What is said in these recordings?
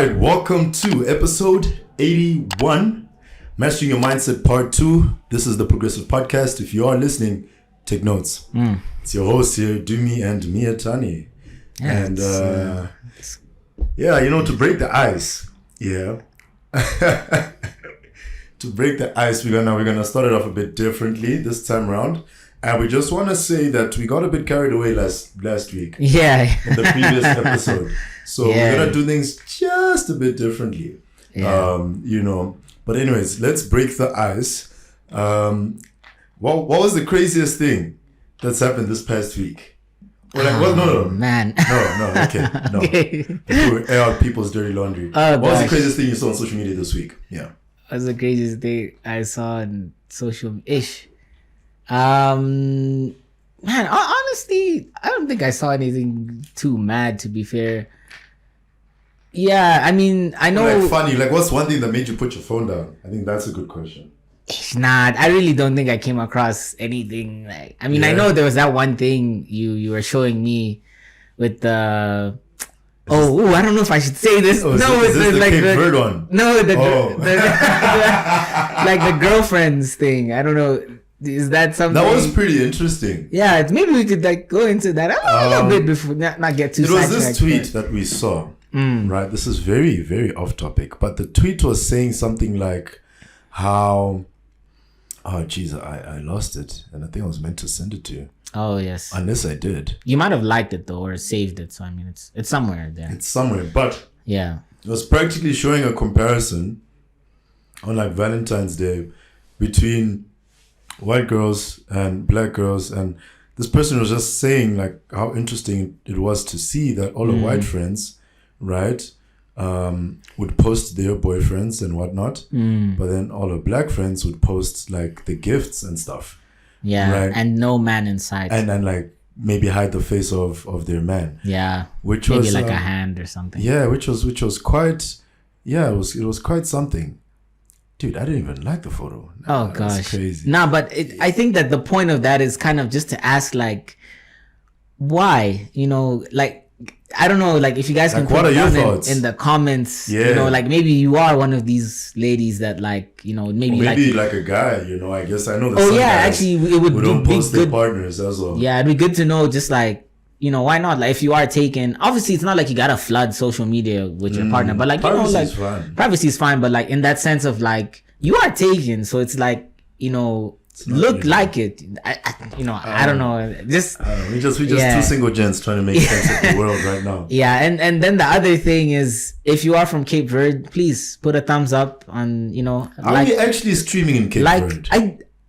right, welcome to episode 81, Mastering Your Mindset Part 2. This is the Progressive Podcast. If you are listening, take notes. It's your host here, Dumi and Mietani. And to break the ice, to break the ice, we're gonna start it off a bit differently this time around. And we just want to say that we got a bit carried away last week. Yeah. In the previous episode. So we're going to do things just a bit differently. Yeah. But anyways, let's break the ice. What was the craziest thing that's happened this past week? No. Man. No, okay. No. Okay. Before we air out people's dirty laundry. What was the craziest thing you saw on social media this week? Yeah. What was the craziest thing I saw on social-ish? Man, honestly, I don't think I saw anything too mad, to be fair. Yeah, I mean, I know... Like funny, like what's one thing that made you put your phone down? I think that's a good question. Nah, I really don't think I came across anything like... I mean, I know there was that one thing you were showing me with the... I don't know if I should say this. Is this the Cape Verde one? No, the like the girlfriends thing. I don't know. Is that something? That was pretty interesting. Yeah, maybe we could go into that a little bit before not get too. It was this tweet that we saw. Right, this is very, very off topic, but the tweet was saying something like how, I lost it, and I think I was meant to send it to you. Oh yes. Unless I did. You might have liked it though, or saved it. So I mean, it's somewhere there. It's somewhere, but yeah, it was practically showing a comparison on like Valentine's Day between white girls and black girls, and this person was just saying like how interesting it was to see that all the white friends, right, would post their boyfriends and whatnot, but then all the black friends would post like the gifts and stuff. Yeah, right? And no man inside. And then like maybe hide the face of their man. Yeah, which maybe was like a hand or something. Yeah, which was quite. Yeah, it was quite something. Dude, I didn't even like the photo. Nah, gosh, that's crazy. Nah, but I think that the point of that is kind of just to ask like, why? I don't know, like if you guys can put it down in the comments, like maybe you are one of these ladies that maybe like a guy, I guess I know. Actually, it would who don't post their partners as well. Yeah, it'd be good to know, just like, why not? Like if you are taken, obviously it's not like you gotta flood social media with your partner, but like privacy is fine, but like in that sense of like you are taken, so it's like look like it. I don't know. We just two single gents trying to make sense of the world right now. Yeah, and then the other thing is, if you are from Cape Verde, please put a thumbs up on Are we actually streaming in Cape Verde?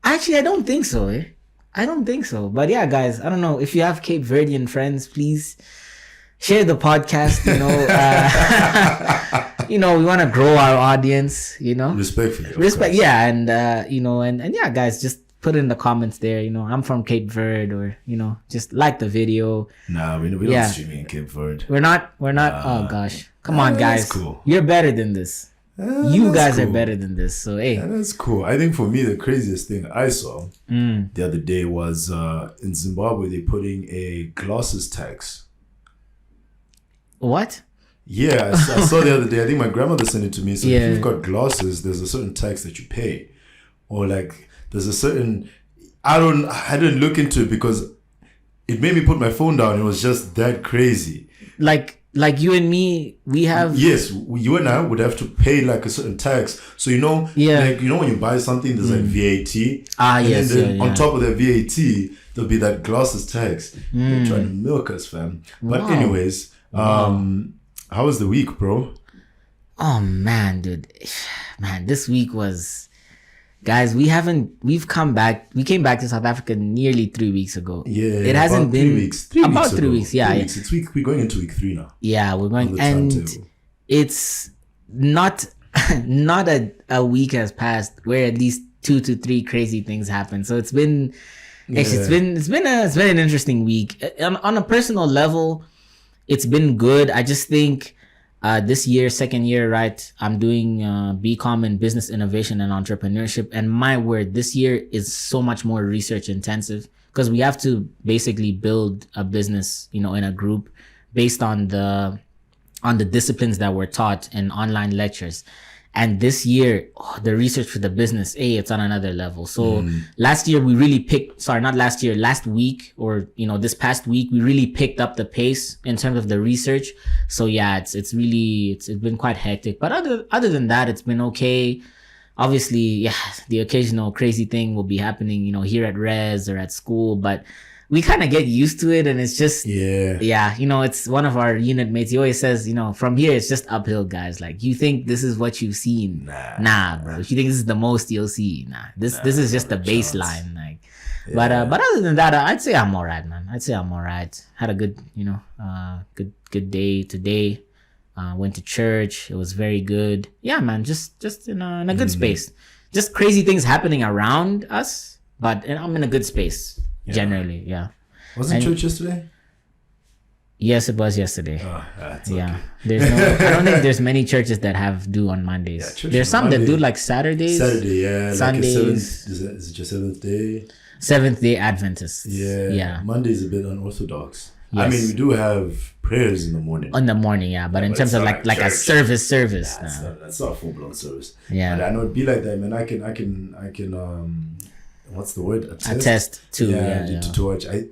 I don't think so. I don't think so. But yeah, guys, I don't know. If you have Cape Verdean friends, please share the podcast. We want to grow our audience. Respectfully. Respect. Yeah, and and yeah, guys, just put in the comments there. I'm from Cape Verde, or just like the video. Nah, we're not streaming in Cape Verde. We're not. Oh gosh, come on, guys. Cool. You're better than this. You guys are better than this. So hey, that's cool. I think for me the craziest thing I saw the other day was in Zimbabwe they're putting a glasses tax. What? Yeah, I saw the other day. I think my grandmother sent it to me. So if you've got glasses, there's a certain tax that you pay, or like there's a certain. I didn't look into it because it made me put my phone down. It was just that crazy. Like you and me, we have... Yes, you and I would have to pay like a certain tax. So, like, when you buy something, there's like VAT. Yes. And then on top of that VAT, there'll be that glasses tax. They're trying to milk us, fam. But anyways, how was the week, bro? Oh, man, dude. Man, this week was... Guys, we came back to South Africa nearly 3 weeks ago. Yeah, it hasn't been 3 weeks. About 3 weeks. Yeah, 3 weeks. We're going into week 3 now. Yeah, we're going, and it's not a week has passed where at least 2 to 3 crazy things happen. So it's been it's been an interesting week. On a personal level, it's been good. I just think. This year, second year, right? I'm doing BCom in business innovation and entrepreneurship. And my word, this year is so much more research intensive because we have to basically build a business, in a group based on the on the disciplines that were taught in online lectures. And this year, the research for the business, it's on another level. So last year we really last week, or, this past week, we really picked up the pace in terms of the research. So yeah, it's been quite hectic. But other than that, it's been okay. Obviously, yeah, the occasional crazy thing will be happening, here at res or at school, but we kind of get used to it, and it's just, it's one of our unit mates. He always says, from here, it's just uphill, guys. Like, you think this is what you've seen? Nah, bro. If you think this is the most you'll see, this is just the baseline. Like, but other than that, I'd say I'm all right, man. Had a good, good day today. Went to church. It was very good. Yeah, man, just in a good space. Just crazy things happening around us, but I'm in a good space. Generally, yeah. Wasn't church yesterday? Yes, it was yesterday. That's yeah. Okay. I don't think there's many churches that have do on Mondays. Yeah, there's some that do like Saturdays. Sundays. Like is it your seventh day? Seventh-day Adventists. Yeah. Monday's a bit unorthodox. Yes. I mean, we do have prayers in the morning. In the morning, yeah. But in terms of like a service. That's not a full-blown service. Yeah. But I know it'd be like that, man. I can what's the word? Attest to. Yeah. To watch. I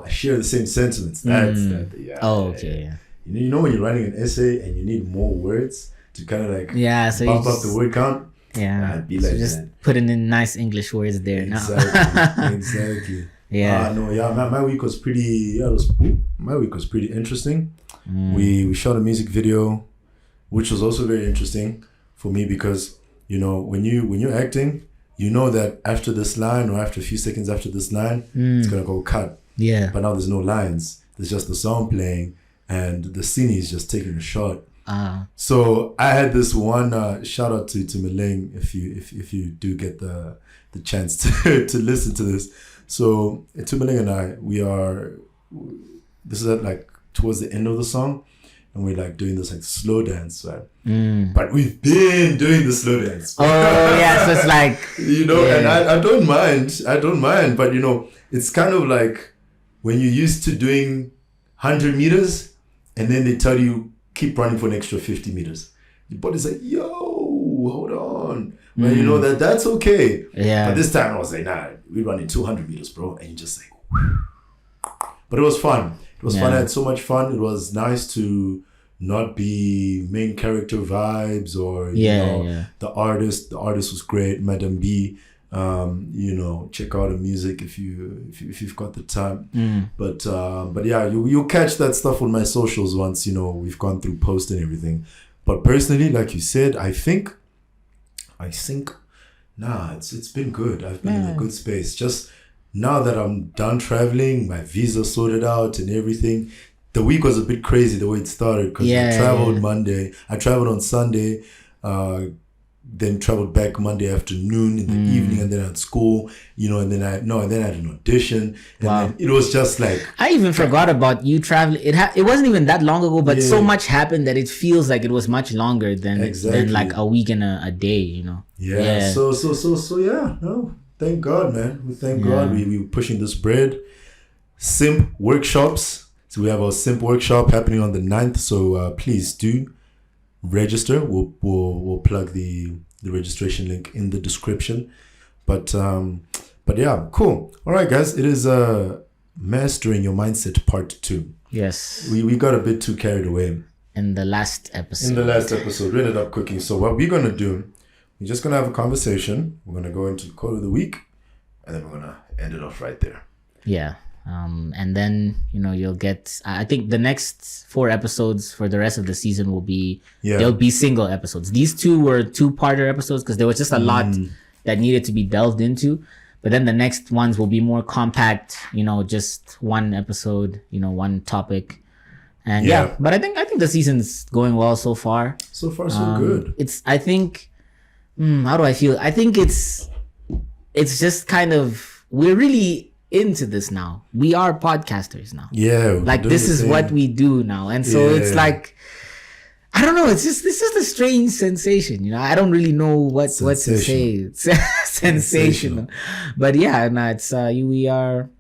share the same sentiments. Okay. You know when you're writing an essay and you need more words to kind of like so bump up the word count? Yeah. I'd be so like just that. putting in nice English words there Exactly. Yeah. My week was pretty. My week was pretty interesting. We shot a music video, which was also very interesting for me because when you're acting, you know that after this line or after a few seconds after this line, it's gonna go cut. Yeah. But now there's no lines. There's just the song playing, and the scene is just taking a shot. So I had this one shout out to Mileng if you do get the chance to listen to this. So to Mileng and I, this is at like towards the end of the song, and we're like doing this like slow dance, right? But we've been doing the slow dance. Oh yeah, so it's like and I don't mind, but it's kind of like when you're used to doing 100 meters, and then they tell you keep running for an extra 50 meters. Your body's like, yo, hold on. But that's okay. Yeah. But this time I was like, nah, we're running 200 meters, bro. And you just like, whew. But it was fun. I had so much fun. It was nice to not be main character vibes or, the artist. The artist was great, Madam B. Check out the music if you've got the time. But yeah, you'll catch that stuff on my socials once, we've gone through post and everything. But personally, like you said, I think, it's been good. I've been in a good space. Just now that I'm done traveling, my visa sorted out and everything. The week was a bit crazy the way it started because I traveled Monday. I traveled on Sunday, then traveled back Monday afternoon in the evening, and then at school, and then I had an audition, and then it was just like I even forgot about you traveling. It wasn't even that long ago, but so much happened that it feels like it was much longer than like a week and a day, Yeah. So yeah. No, thank God, man. We thank God. We were pushing this bread. SIMP workshops. So we have our SIMP workshop happening on the 9th. So please do register. We'll plug the registration link in the description. But yeah, cool. All right, guys. It is Mastering Your Mindset Part 2. Yes. We got a bit too carried away. In the last episode. We ended up cooking. So what we're going to do, we're just going to have a conversation. We're going to go into the quote of the week. And then we're going to end it off right there. Yeah. And then, you'll get, I think the next 4 episodes for the rest of the season will be, they'll be single episodes. These 2 were 2-parter episodes because there was just a lot that needed to be delved into. But then the next ones will be more compact, just one episode, one topic. And but I think the season's going well so far. So far, so good. I think, how do I feel? I think it's just kind of, we're really into this now. We are podcasters now. Yeah. Like this is what we do now. And so it's like, I don't know. It's just, this is a strange sensation. I don't really know what to say. It's sensational. But yeah, it's, we are,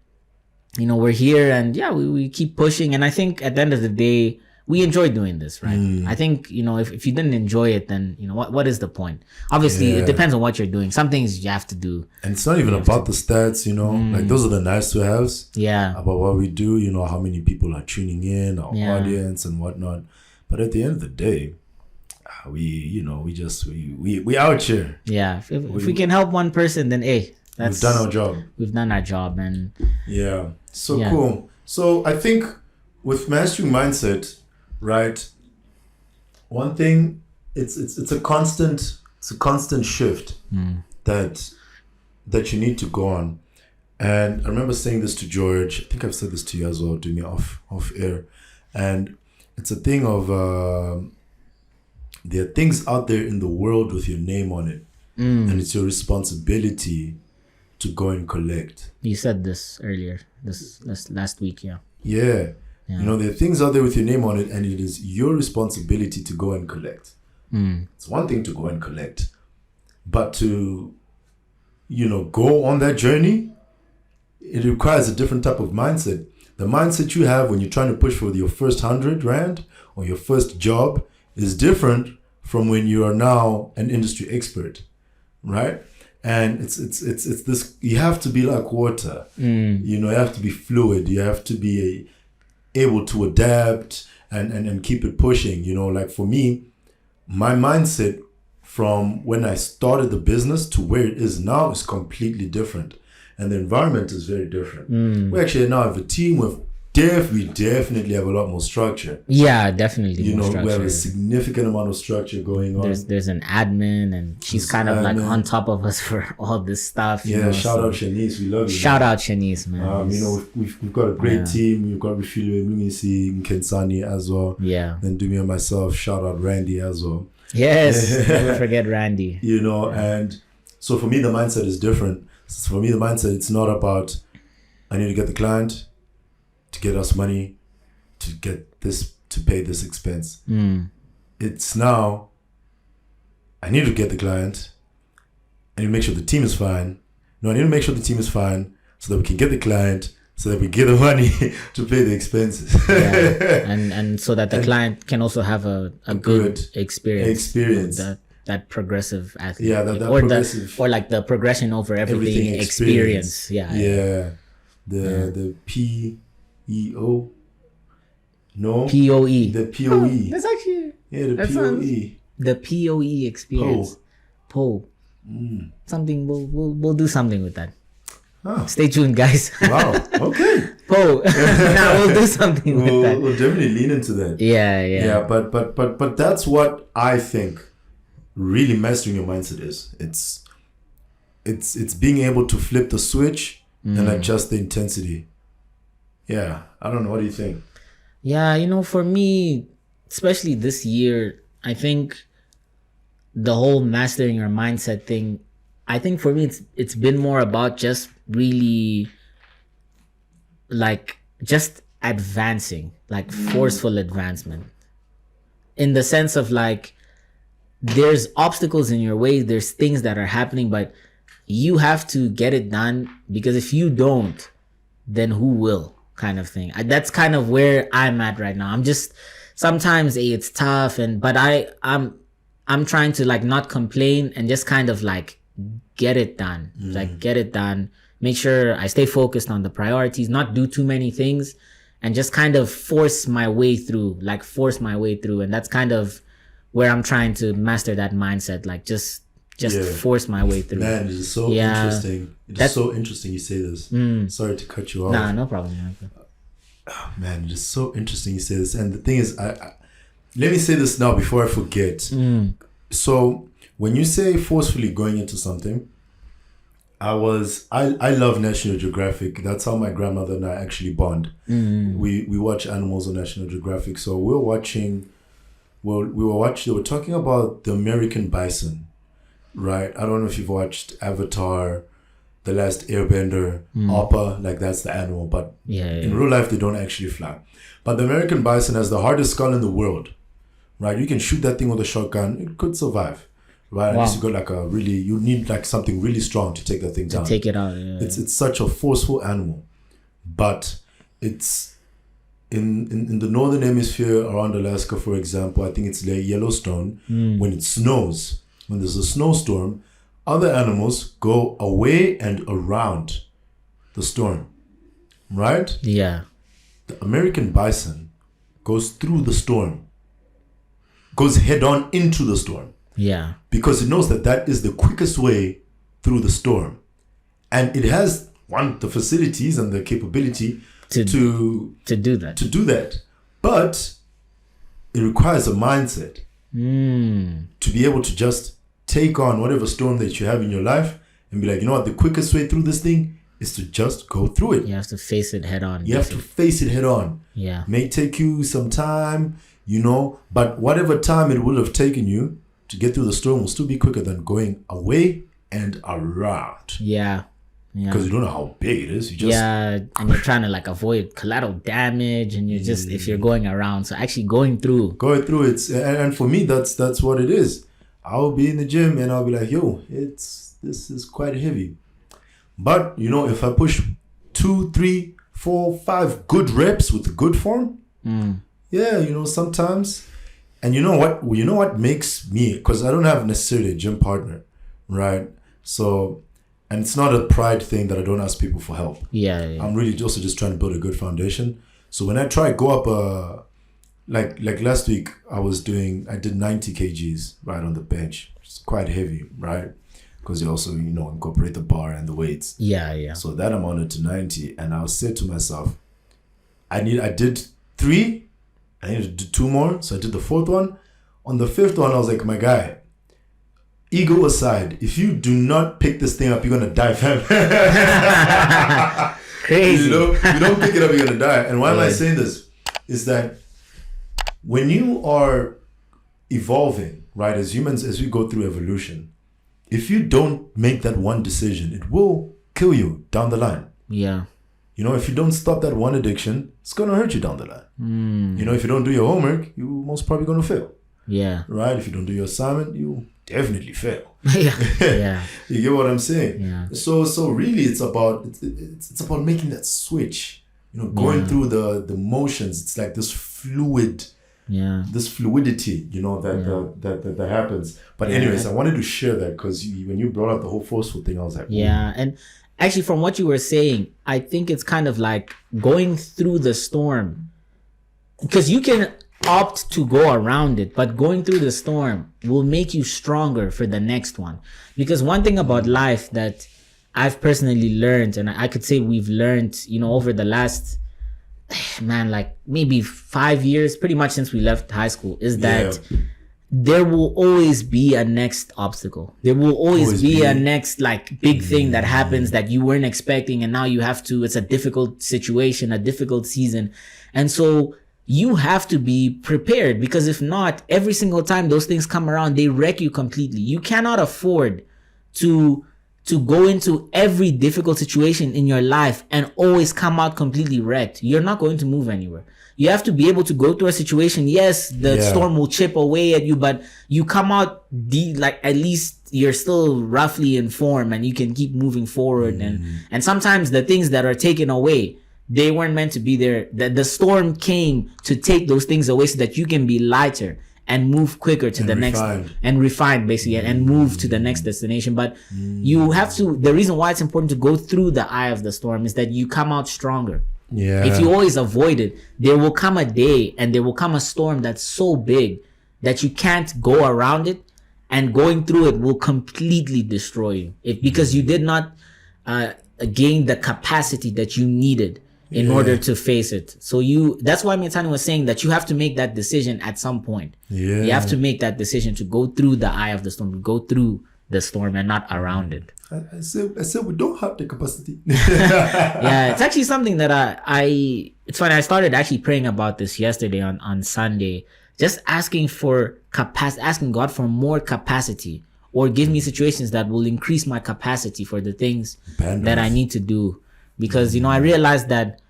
we're here and we keep pushing. And I think at the end of the day, we enjoy doing this, right? I think, if you didn't enjoy it, then, what is the point? Obviously, it depends on what you're doing. Some things you have to do. And it's not even about the stats, like those are the nice to haves. Yeah. About what we do, how many people are tuning in, our audience and whatnot. But at the end of the day, we out here. Yeah. If we can help one person, then we've done our job. We've done our job. And cool. So I think with mastering mindset, right, one thing, it's a constant shift that you need to go on. And I remember saying this to George. I think I've said this to you as well, doing it off air. And it's a thing of there are things out there in the world with your name on it, and it's your responsibility to go and collect. You said this earlier, this last week, yeah. Yeah. There are things out there with your name on it, and it is your responsibility to go and collect. It's one thing to go and collect, but to, go on that journey, it requires a different type of mindset. The mindset you have when you're trying to push for your first 100 Rand or your first job is different from when you are now an industry expert, right? And it's this, you have to be like water. You have to be fluid. You have to be able to adapt and keep it pushing. Like for me, my mindset from when I started the business to where it is now is completely different. And the environment is very different. We actually now have a team with we definitely have a lot more structure. Yeah, definitely. We have a significant amount of structure going on. There's an admin, and she's kind of like on top of us for all this stuff. Shout out Shanice, we love you. Shout out Shanice, man. We've got a great team. We've got Refilio, Mingisi, Nkensani as well. Yeah. Then Dumi and myself. Shout out Randy as well. Yes, never forget Randy. And so for me the mindset is different. For me the mindset, it's not about I need to get the client to get us money to get this, to pay this expense. It's now I need to get the client. I need to make sure the team is fine. I need to make sure the team is fine so that we can get the client, so that we get the money to pay the expenses. and so that the client can also have a good experience. That progressive athlete. Yeah, that progressive. Or like the progression over everything experience. Yeah. The PEO. No. POE. The POE. That's actually. Yeah, the POE. The POE experience. PO. Something we'll do something with that. Stay tuned, guys. Wow. Okay. PO. Now we'll do something with that. We'll definitely lean into that. Yeah. But that's what I think really mastering your mindset is. It's being able to flip the switch and adjust the intensity. Yeah. I don't know. What do you think? Yeah, for me, especially this year, I think the whole mastering your mindset thing, I think for me it's been more about just really like just advancing, like forceful advancement. In the sense of like there's obstacles in your way, there's things that are happening, but you have to get it done, because if you don't, then who will, kind of thing. That's kind of where I'm at right now. I'm just sometimes it's tough, but I'm trying to like not complain and just kind of like get it done. Like get it done. Make sure I stay focused on the priorities, not do too many things, and just kind of force my way through. And that's kind of where I'm trying to master that mindset. Like just force my way through. Man, it is so interesting. It's so interesting you say this. Sorry to cut you off. Nah, no problem. Oh, man, it is so interesting you say this. And the thing is, I let me say this now before I forget. So when you say forcefully going into something, I love National Geographic. That's how my grandmother and I actually bond. We watch animals on National Geographic. So we were talking about the American bison, right? I don't know if you've watched Avatar, The Last Airbender, Appa, like that's the animal, but in real life they don't actually fly. But the American bison has the hardest skull in the world, right? You can shoot that thing with a shotgun, it could survive, right? Unless you got like you need like something really strong to take that thing down. Take it out. It's such a forceful animal, but it's in the northern hemisphere around Alaska, for example, I think it's Lake Yellowstone, when it snows, when there's a snowstorm, other animals go away and around the storm, right? Yeah. The American bison goes through the storm, goes head on into the storm. Yeah. Because it knows that that is the quickest way through the storm. And it has, the facilities and the capability to do that. But it requires a mindset to be able to just take on whatever storm that you have in your life and be like, you know what, the quickest way through this thing is to just go through it. You have to face it head on. You have to face it head on. Yeah. May take you some time, but whatever time it would have taken you to get through the storm will still be quicker than going away and around. Yeah. Because you don't know how big it is. And you're trying to like avoid collateral damage, and you're just if you're going around. So actually going through it, and for me that's what it is. I'll be in the gym and I'll be like, yo, this is quite heavy. But if I push 2, 3, 4, 5 good reps with good form, sometimes. And you know what makes me, because I don't have necessarily a gym partner, right? So, and it's not a pride thing that I don't ask people for help. Yeah. I'm really also just trying to build a good foundation. So when I try go up like last week, I did 90 kgs right on the bench. It's quite heavy, right? Because you also incorporate the bar and the weights. Yeah. So that amounted to 90, and I said to myself, I did 3. I needed to do 2 more, so I did the 4th one. On the 5th one, I was like, my guy, ego aside, if you do not pick this thing up, you're gonna die, fam. Crazy. You don't pick it up, you're gonna die. And why am I saying this? Is that when you are evolving, right, as humans, as we go through evolution, if you don't make that one decision, it will kill you down the line. Yeah. If you don't stop that one addiction, it's going to hurt you down the line. If you don't do your homework, you're most probably going to fail. Yeah. Right? If you don't do your assignment, you definitely fail. Yeah. You get what I'm saying? Yeah. So really it's about making that switch. Going through the motions. It's like this fluid. Yeah. This fluidity, that happens. But anyways, I wanted to share that because when you brought up the whole forceful thing, I was like, yeah. And actually, from what you were saying, I think it's kind of like going through the storm, because you can opt to go around it, but going through the storm will make you stronger for the next one. Because one thing about life that I've personally learned, and I could say we've learned, over the last, like maybe 5 years, pretty much since we left high school, is that there will always be a next obstacle. There will always be a next like big thing that happens that you weren't expecting, and now you have to, it's a difficult situation, a difficult season. And so you have to be prepared, because if not, every single time those things come around, they wreck you completely. You cannot afford to go into every difficult situation in your life and always come out completely wrecked. You're not going to move anywhere. You have to be able to go through a situation. Yes, the storm will chip away at you, but you come out at least you're still roughly in form and you can keep moving forward. And sometimes the things that are taken away, they weren't meant to be there. The storm came to take those things away so that you can be lighter and move quicker to the next, and refine basically, and move to the next destination. But you have to, the reason why it's important to go through the eye of the storm is that you come out stronger. Yeah. If you always avoid it, there will come a day and there will come a storm that's so big that you can't go around it, and going through it will completely destroy you because you did not gain the capacity that you needed in order to face it. So that's why Mietani was saying that you have to make that decision at some point. Yeah. You have to make that decision to go through the eye of the storm, go through the storm and not around it. I said we don't have the capacity. Yeah, it's actually something that it's funny. I started actually praying about this yesterday on Sunday, just asking for capacity, asking God for more capacity, or give me situations that will increase my capacity for the things that I need to do. Because, I realized that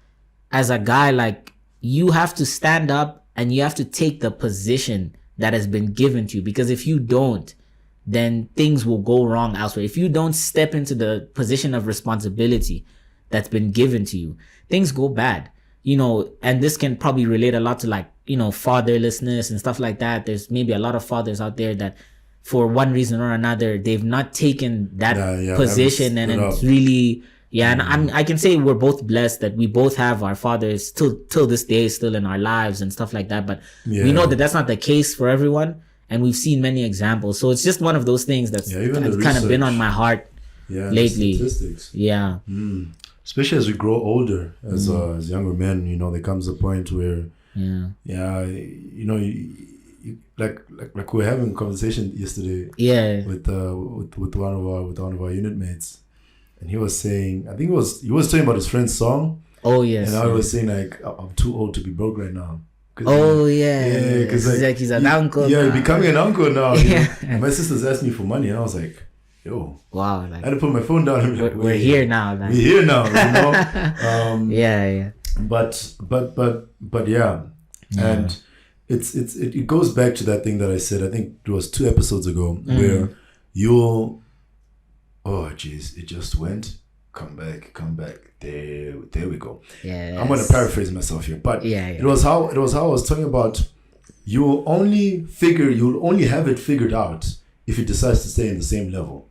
as a guy, like, you have to stand up and you have to take the position that has been given to you. Because if you don't, then things will go wrong elsewhere. If you don't step into the position of responsibility that's been given to you, things go bad. you know, and this can probably relate a lot to like, you know, fatherlessness and stuff like that. There's maybe a lot of fathers out there that for one reason or another, they've not taken that position, and it's really, and I can say we're both blessed that we both have our fathers till this day still in our lives and stuff like that. But we know that that's not the case for everyone, and we've seen many examples. So it's just one of those things that's kind of been on my heart lately. Statistics. Especially as we grow older, as younger men, you know, there comes a point where, you know, like we were having a conversation yesterday, with one of our unit mates, and he was saying, I think he was talking about his friend's song. Oh yes. And I was saying like, I'm too old to be broke right now. Because like he's an uncle. Yeah, now. Becoming an uncle now. You know? And my sisters asked me for money, and I was like, yo, wow! Like, I had to put my phone down. And like, we're here now. Like. We're here now. You know. But yeah, and it goes back to that thing that I said. I think it was 2 episodes ago where you'll, oh jeez, it just went. Come back. There we go. Yeah. I'm gonna paraphrase myself here, but it was how I was talking about. You'll only have it figured out if you decide to stay in the same level.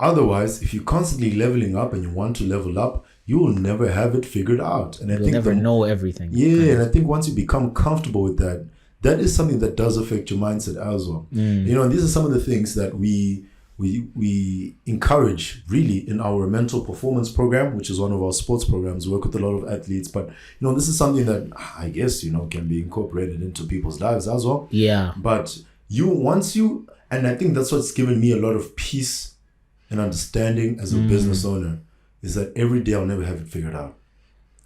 Otherwise, if you're constantly leveling up and you want to level up, you will never have it figured out. And you'll never know everything. Yeah, and I think once you become comfortable with that, that is something that does affect your mindset as well. You know, and these are some of the things that we encourage really in our mental performance program, which is one of our sports programs. We work with a lot of athletes, but you know, this is something that I guess, you know, can be incorporated into people's lives as well. Yeah. But and I think that's what's given me a lot of peace and understanding as a business owner, is that every day I'll never have it figured out.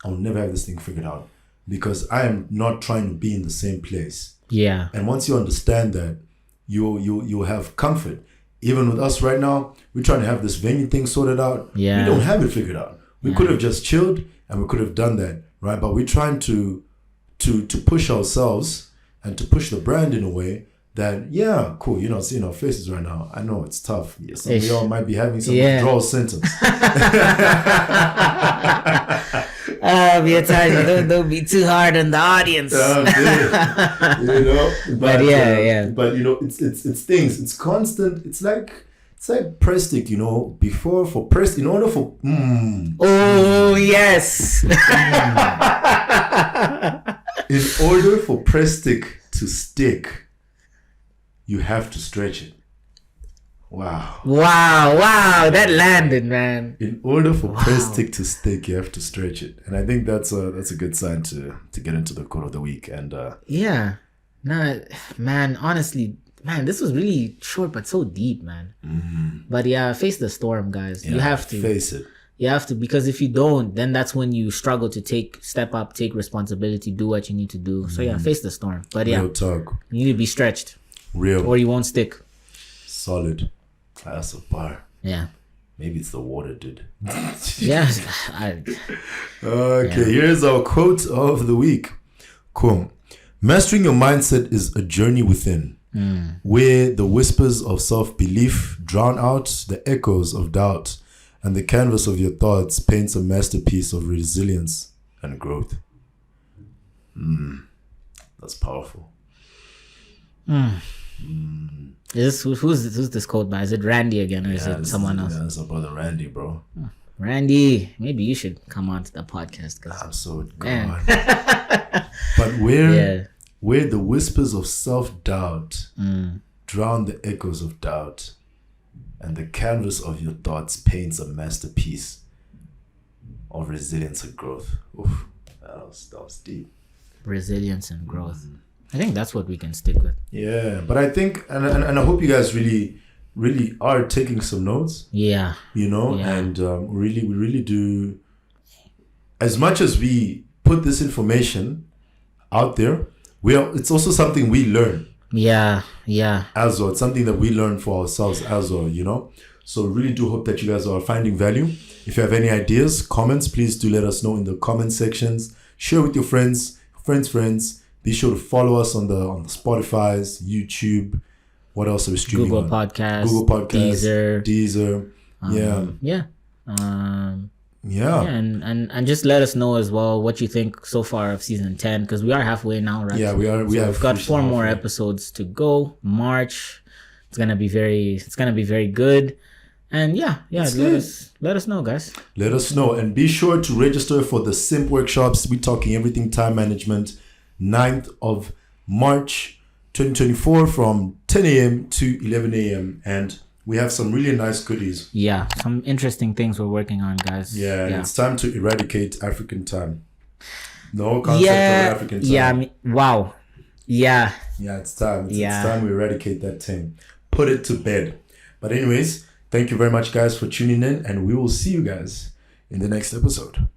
I'll never have this thing figured out because I am not trying to be in the same place. Yeah. And once you understand that, you'll have comfort. Even with us right now, we're trying to have this venue thing sorted out. Yeah. We don't have it figured out. We could have just chilled and we could have done that, right? But we're trying to push ourselves and to push the brand in a way that, cool, you know, seeing our faces right now, I know it's tough. Some of y'all might be having some withdrawal symptoms. Mietani, don't be too hard on the audience. You know, but you know, it's things. It's constant. It's like Prestic, you know. Before for Prestic, in order for oh yes. In order for Prestic to stick, you have to stretch it. Wow, that landed, man. In order for Prestic to stick, you have to stretch it. And I think that's a good sign to get into the quote of the week. And man, honestly, man, this was really short but so deep, man. But face the storm, guys. You have to face it. You have to, because if you don't, then that's when you struggle to step up, take responsibility, do what you need to do. So face the storm. But real talk. You need to be stretched. Real. Or you won't stick. Solid. That's a bar. Yeah. Maybe it's the water, dude. Here's our quote of the week. Cool. Mastering your mindset is a journey within, where the whispers of self-belief drown out the echoes of doubt, and the canvas of your thoughts paints a masterpiece of resilience and growth. That's powerful. Who's this quote by? Is it Randy again, or is it someone else? Yeah, it's our brother Randy, bro. Randy, maybe you should come on to the podcast. I'm so gone. But where the whispers of self-doubt drown the echoes of doubt, and the canvas of your thoughts paints a masterpiece of resilience and growth. Oof, that was deep. Resilience and growth. I think that's what we can stick with. Yeah, but I think, and I hope you guys really are taking some notes. Yeah. You know, and we really do. As much as we put this information out there, it's also something we learn. Yeah. As well, it's something that we learn for ourselves as well, you know. So really do hope that you guys are finding value. If you have any ideas, comments, please do let us know in the comment sections. Share with your friends. Be sure to follow us on the Spotify's, YouTube. What else are we streaming Google on? Podcasts, Deezer. Yeah. Yeah. And just let us know as well what you think so far of season 10, because we are halfway now, right? Yeah, we are. We've got 4 more episodes to go. March, it's gonna be very good. And let us know, guys. Let us know, and be sure to register for the SIMP workshops. We're talking everything time management, 9th of March 2024 from 10 a.m. to 11 a.m. And we have some really nice goodies. Yeah, some interesting things we're working on, guys. Yeah, and it's time to eradicate African time. No concept of African time. Yeah, wow. Yeah. Yeah, it's time. It's time we eradicate that thing. Put it to bed. But anyways, thank you very much, guys, for tuning in, and we will see you guys in the next episode.